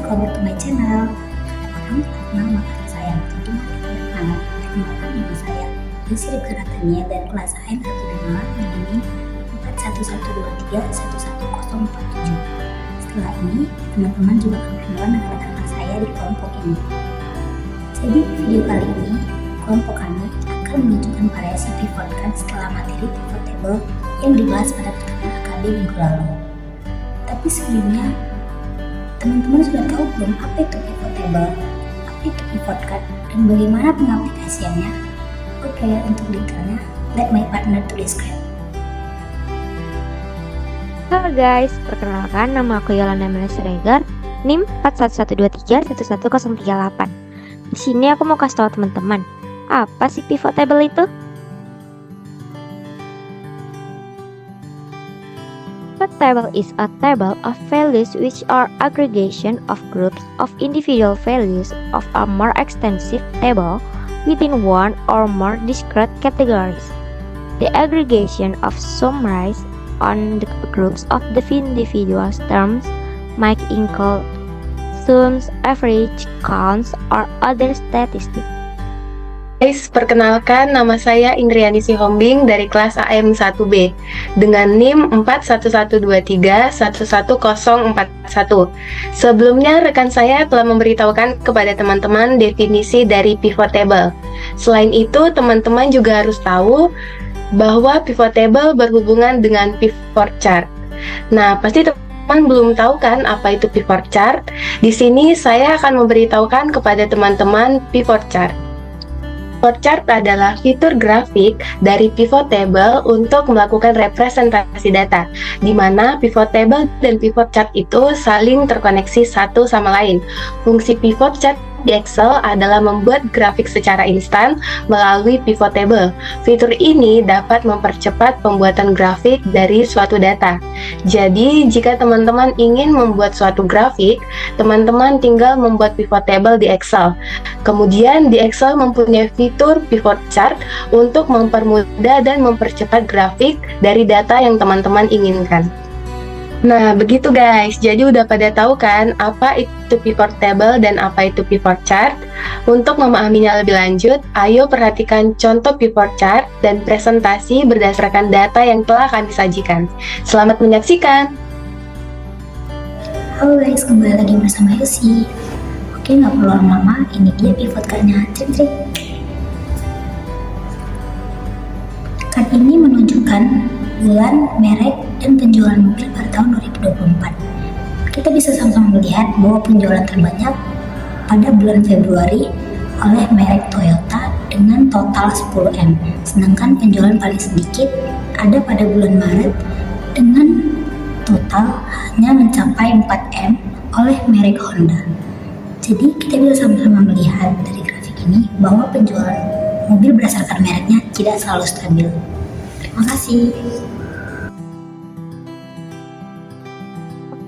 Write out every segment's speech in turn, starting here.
welcome back to my channel. Kamu kenal makanan saya, jadi mari kita kenal perkenalkan nama saya Yusri Karatania dan kelas AM 1 dengan 4112311047. Setelah ini, teman-teman juga akan kenalan dengan rekan saya di kelompok ini. Jadi video kali ini, kelompok kami akan menunjukkan variasi pivot card setelah materi pivot table yang dibahas pada pertemuan AKB minggu lalu. Tapi sebelumnya, teman-teman sudah tahu belum apa itu pivot table, apa itu pivot card, dan bagaimana pengaplikasiannya? Oke, untuk detailnya, let my partner to describe. Halo guys, perkenalkan nama aku Yolanda Melis Regar, NIM 4112311038. Di sini aku mau kasih tahu teman-teman, apa sih pivot table itu? Pivot table is a table of values which are aggregation of groups of individual values of a more extensive table within one or more discrete categories. The aggregation of summarize on the groups of the individual terms might include sums, average, counts, or other statistics. Guys, perkenalkan nama saya Indriani Sihombing dari kelas AM 1B dengan NIM 4112311041. Sebelumnya rekan saya telah memberitahukan kepada teman-teman definisi dari pivot table. Selain itu, teman-teman juga harus tahu bahwa pivot table berhubungan dengan pivot chart. Nah, pasti teman belum tahu kan apa itu pivot chart? Di sini saya akan memberitahukan kepada teman-teman pivot chart. Pivot chart adalah fitur grafik dari pivot table untuk melakukan representasi data, di mana pivot table dan pivot chart itu saling terkoneksi satu sama lain. Fungsi pivot chart di Excel adalah membuat grafik secara instan melalui pivot table. Fitur ini dapat mempercepat pembuatan grafik dari suatu data. Jadi, jika teman-teman ingin membuat suatu grafik, teman-teman tinggal membuat pivot table di Excel. Kemudian di Excel mempunyai fitur pivot chart untuk mempermudah dan mempercepat grafik dari data yang teman-teman inginkan. Nah, begitu guys. Jadi udah pada tahu kan apa itu pivot table dan apa itu pivot chart? Untuk memahaminya lebih lanjut, ayo perhatikan contoh pivot chart dan presentasi berdasarkan data yang telah kami sajikan. Selamat menyaksikan. Halo guys, kembali lagi bersama Yusi. Oke, nggak perlu lama-lama, ini dia pivot card-nya. Trik-trik. Card ini menunjukkan bulan, merek, dan penjualan mobil pada tahun 2024. Kita bisa sama-sama melihat bahwa penjualan terbanyak pada bulan Februari oleh merek Toyota dengan total 10M, sedangkan penjualan paling sedikit ada pada bulan Maret dengan total hanya mencapai 4M oleh merek Honda. Jadi kita bisa sama-sama melihat dari grafik ini bahwa penjualan mobil berdasarkan mereknya tidak selalu stabil. Terima kasih.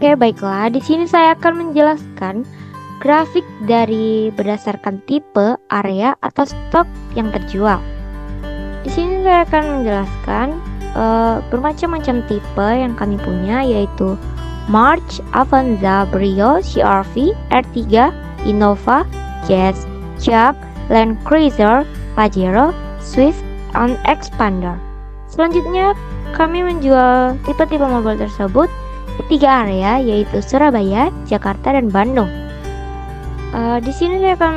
Oke, baiklah. Di sini saya akan menjelaskan grafik dari berdasarkan tipe, area, atau stok yang terjual. Di sini saya akan menjelaskan bermacam-macam tipe yang kami punya, yaitu March, Avanza, Brio, CR-V, R3, Innova, Jazz, Jack, Land Cruiser, Pajero, Swift, and Expander. Selanjutnya, kami menjual tipe-tipe mobil tersebut di 3 area, yaitu Surabaya, Jakarta, dan Bandung. Di sini saya akan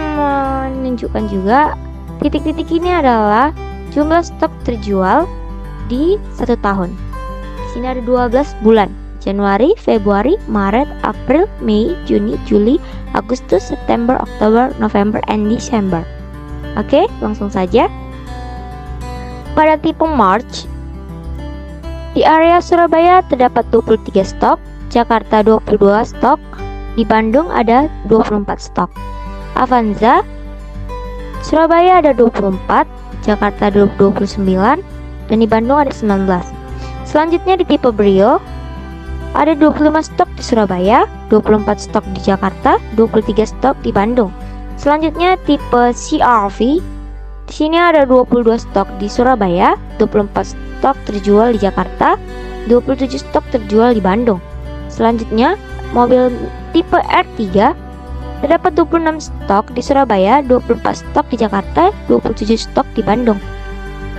menunjukkan juga titik-titik ini adalah jumlah stok terjual di 1 tahun. Di sini ada 12 bulan: Januari, Februari, Maret, April, Mei, Juni, Juli, Agustus, September, Oktober, November, and December. Oke, langsung saja. Pada tipe March, di area Surabaya terdapat 23 stok, Jakarta 22 stok, di Bandung ada 24 stok. Avanza, Surabaya ada 24, Jakarta 29, dan di Bandung ada 19. Selanjutnya di tipe Brio, ada 25 stok di Surabaya, 24 stok di Jakarta, 23 stok di Bandung. Selanjutnya tipe CR-V, di sini ada 22 stok di Surabaya, 24 stok terjual di Jakarta, 27 stok terjual di Bandung. Selanjutnya, mobil tipe R3 terdapat 26 stok di Surabaya, 24 stok di Jakarta, 27 stok di Bandung.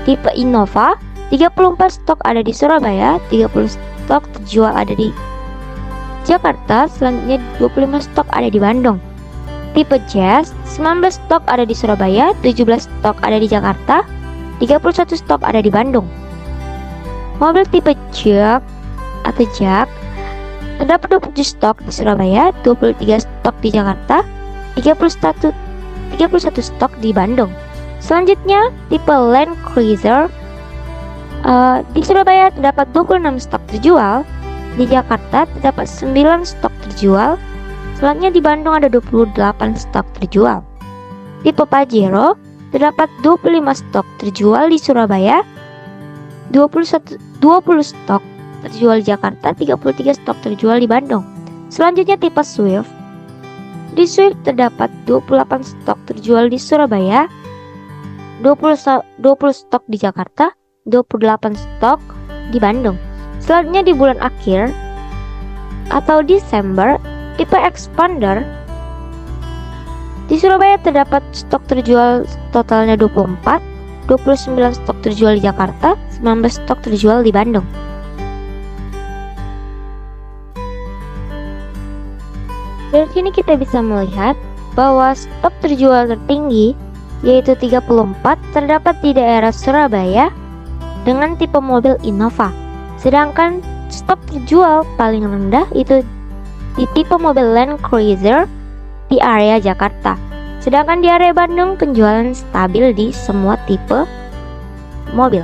Tipe Innova, 34 stok ada di Surabaya, 30 stok terjual ada di Jakarta, selanjutnya 25 stok ada di Bandung. Tipe Jazz, 19 stok ada di Surabaya, 17 stok ada di Jakarta, 31 stok ada di Bandung. Mobil tipe Jag atau Jag, terdapat 27 stok di Surabaya, 23 stok di Jakarta, 31 stok di Bandung. Selanjutnya, tipe Land Cruiser, di Surabaya terdapat 26 stok terjual, di Jakarta terdapat 9 stok terjual, selanjutnya di Bandung ada 28 stok terjual. Tipe Pajero, terdapat 25 stok terjual di Surabaya, 20 stok terjual di Jakarta, 33 stok terjual di Bandung. Selanjutnya tipe Swift. Di Swift terdapat 28 stok terjual di Surabaya, 20 stok di Jakarta, 28 stok di Bandung. Selanjutnya di bulan akhir atau Desember, tipe Expander. Di Surabaya terdapat stok terjual totalnya 24, 29 stok terjual di Jakarta, 19 stok terjual di Bandung. Dari sini kita bisa melihat bahwa stok terjual tertinggi yaitu 34 terdapat di daerah Surabaya dengan tipe mobil Innova. Sedangkan stok terjual paling rendah itu di tipe mobil Land Cruiser di area Jakarta. Sedangkan di area Bandung penjualan stabil di semua tipe mobil.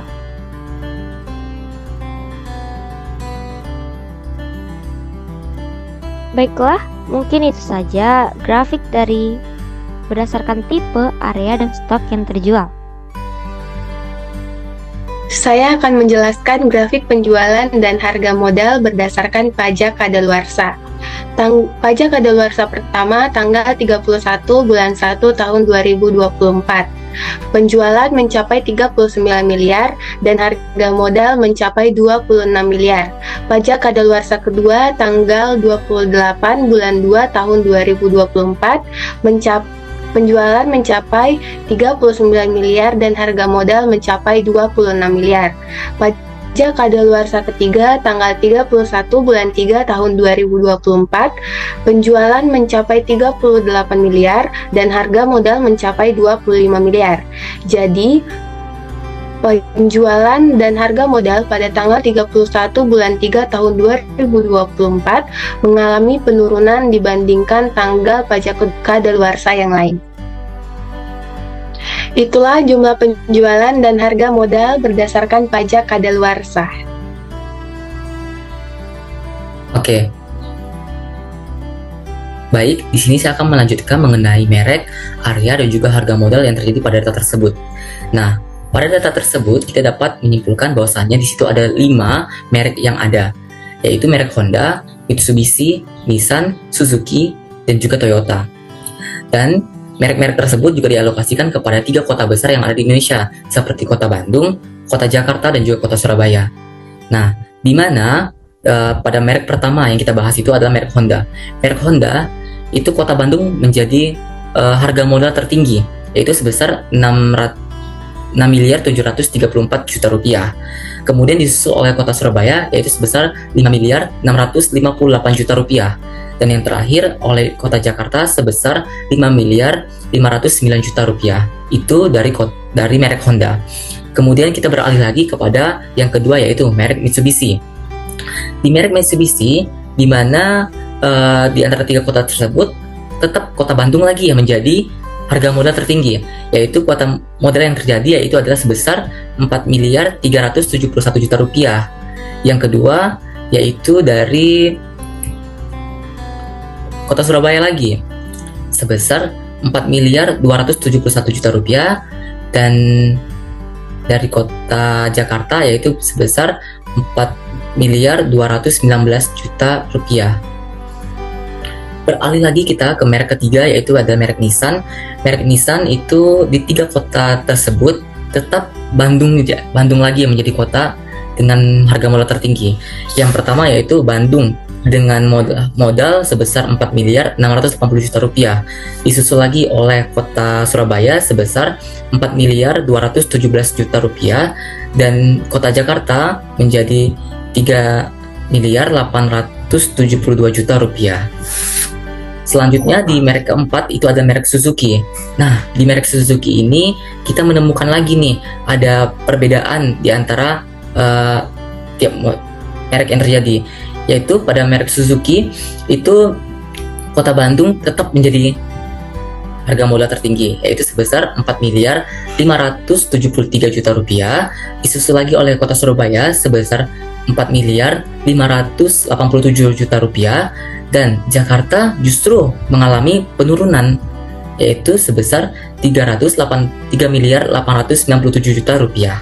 Baiklah, mungkin itu saja grafik dari berdasarkan tipe, area, dan stok yang terjual. Saya akan menjelaskan grafik penjualan dan harga modal berdasarkan pajak kadaluarsa. Pajak kadaluarsa pertama tanggal 31 bulan 1 tahun 2024. Penjualan mencapai 39 miliar dan harga modal mencapai 26 miliar. Pajak kadaluarsa kedua tanggal 28 bulan 2 tahun 2024 penjualan mencapai 39 miliar dan harga modal mencapai 26 miliar. Pajak kadaluarsa ketiga tanggal 31 bulan 3 tahun 2024, penjualan mencapai 38 miliar dan harga modal mencapai 25 miliar. Jadi, penjualan dan harga modal pada tanggal 31 bulan 3 tahun 2024 mengalami penurunan dibandingkan tanggal pajak kadaluarsa yang lain. Itulah jumlah penjualan dan harga modal berdasarkan pajak kadaluarsa. Oke. Baik, di sini saya akan melanjutkan mengenai merek, area, dan juga harga modal yang terjadi pada data tersebut. Nah, pada data tersebut kita dapat menyimpulkan bahwasannya di situ ada 5 merek yang ada, yaitu merek Honda, Mitsubishi, Nissan, Suzuki, dan juga Toyota. Dan merek-merek tersebut juga dialokasikan kepada 3 kota besar yang ada di Indonesia, seperti kota Bandung, kota Jakarta, dan juga kota Surabaya. Nah, di mana pada merek pertama yang kita bahas itu adalah merek Honda. Merek Honda itu kota Bandung menjadi harga modal tertinggi, yaitu sebesar 6.734 juta rupiah. Kemudian disusul oleh kota Surabaya, yaitu sebesar 5.658 juta rupiah. Dan yang terakhir oleh kota Jakarta sebesar 5.509 juta rupiah. Itu dari merek Honda. Kemudian kita beralih lagi kepada yang kedua, yaitu merek Mitsubishi. Di merek Mitsubishi, di mana di antara 3 kota tersebut tetap kota Bandung lagi yang menjadi harga modal tertinggi, yaitu kota modal yang terjadi yaitu adalah sebesar 4.371 juta rupiah. Yang kedua yaitu dari kota Surabaya lagi sebesar 4.271 juta rupiah, dan dari kota Jakarta yaitu sebesar 4.219 juta rupiah. Beralih lagi kita ke merek ketiga, yaitu ada merek Nissan. Merek Nissan itu di 3 kota tersebut tetap Bandung lagi yang menjadi kota dengan harga modal tertinggi. Yang pertama yaitu Bandung dengan modal sebesar 4 miliar 680 juta rupiah. Disusul lagi oleh Kota Surabaya sebesar 4 miliar 217 juta rupiah, dan Kota Jakarta menjadi 3 miliar 872 juta rupiah. Selanjutnya di merek keempat itu ada merek Suzuki. Nah, di merek Suzuki ini kita menemukan lagi nih ada perbedaan di antara tiap merek yang terjadi, yaitu pada merek Suzuki itu Kota Bandung tetap menjadi harga modal tertinggi, yaitu sebesar 4 miliar 573 juta rupiah, disusul lagi oleh Kota Surabaya sebesar 4 miliar 587 juta rupiah, dan Jakarta justru mengalami penurunan, yaitu sebesar 3 miliar 897 juta rupiah.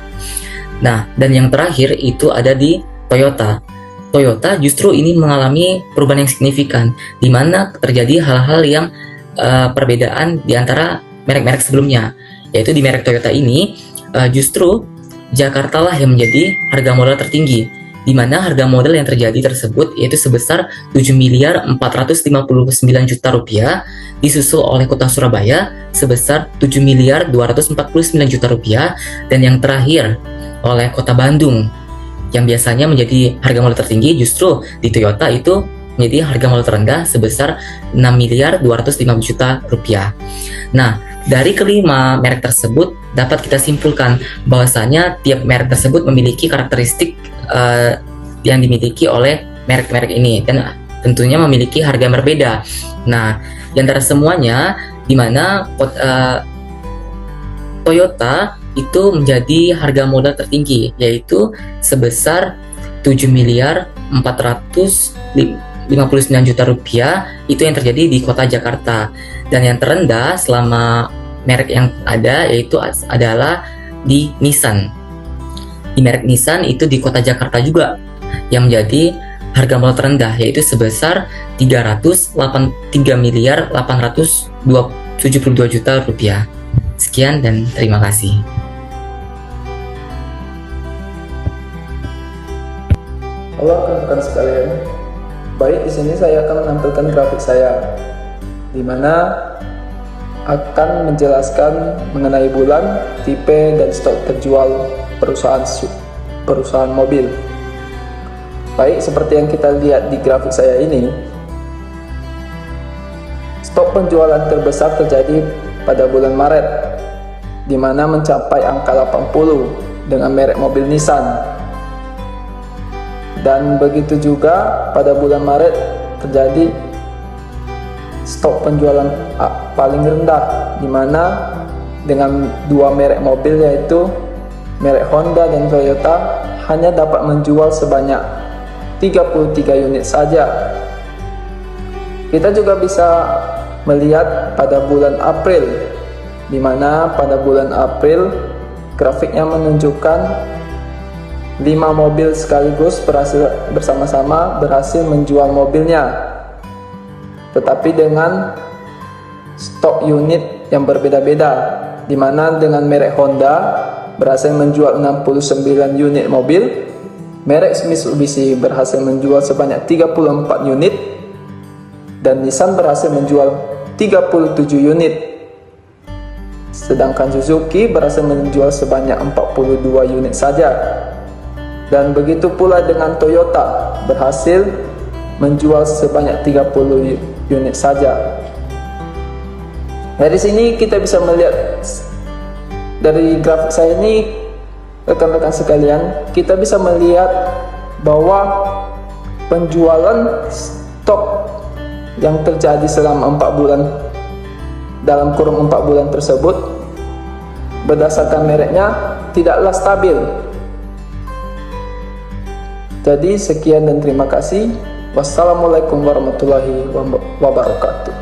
Nah, dan yang terakhir itu ada di Toyota. Toyota justru ini mengalami perubahan yang signifikan, di mana terjadi hal-hal yang perbedaan di antara merek-merek sebelumnya, yaitu di merek Toyota ini justru Jakarta lah yang menjadi harga modal tertinggi, di mana harga modal yang terjadi tersebut yaitu sebesar 7 miliar 459 juta rupiah, disusul oleh Kota Surabaya sebesar 7 miliar 249 juta rupiah, dan yang terakhir oleh Kota Bandung yang biasanya menjadi harga modal tertinggi, justru di Toyota itu menjadi harga modal terendah sebesar 6 miliar 205 juta rupiah. Nah, dari kelima merek tersebut dapat kita simpulkan bahwasanya tiap merek tersebut memiliki karakteristik yang dimiliki oleh merek-merek ini, dan tentunya memiliki harga yang berbeda. Nah, di antara semuanya, di mana Toyota itu menjadi harga modal tertinggi, yaitu sebesar 7 miliar 459 juta rupiah, itu yang terjadi di Kota Jakarta. Dan yang terendah selama merek yang ada yaitu adalah di Nissan. Di merek Nissan itu di Kota Jakarta juga yang menjadi harga modal terendah, yaitu sebesar 3 miliar 872 juta rupiah. Sekian dan terima kasih. Halo rekan-rekan sekalian, baik, di sini saya akan menampilkan grafik saya, di mana akan menjelaskan mengenai bulan, tipe, dan stok terjual perusahaan mobil. Baik, seperti yang kita lihat di grafik saya ini, stok penjualan terbesar terjadi pada bulan Maret, di mana mencapai angka 80 dengan merek mobil Nissan. Dan begitu juga pada bulan Maret terjadi stok penjualan paling rendah, di mana dengan dua merek mobil yaitu merek Honda dan Toyota hanya dapat menjual sebanyak 33 unit saja. Kita juga bisa melihat pada bulan April, di mana pada bulan April grafiknya menunjukkan 5 mobil sekaligus bersama-sama berhasil menjual mobilnya, tetapi dengan stok unit yang berbeda-beda, di mana dengan merek Honda berhasil menjual 69 unit mobil, merek Mitsubishi berhasil menjual sebanyak 34 unit, dan Nissan berhasil menjual 37 unit, sedangkan Suzuki berhasil menjual sebanyak 42 unit saja. Dan begitu pula dengan Toyota berhasil menjual sebanyak 30 unit saja. Dari sini kita bisa melihat, dari grafik saya ini rekan-rekan sekalian, kita bisa melihat bahwa penjualan stok yang terjadi selama 4 bulan, dalam kurun 4 bulan tersebut, berdasarkan mereknya tidaklah stabil. Jadi sekian dan terima kasih. Wassalamualaikum warahmatullahi wabarakatuh.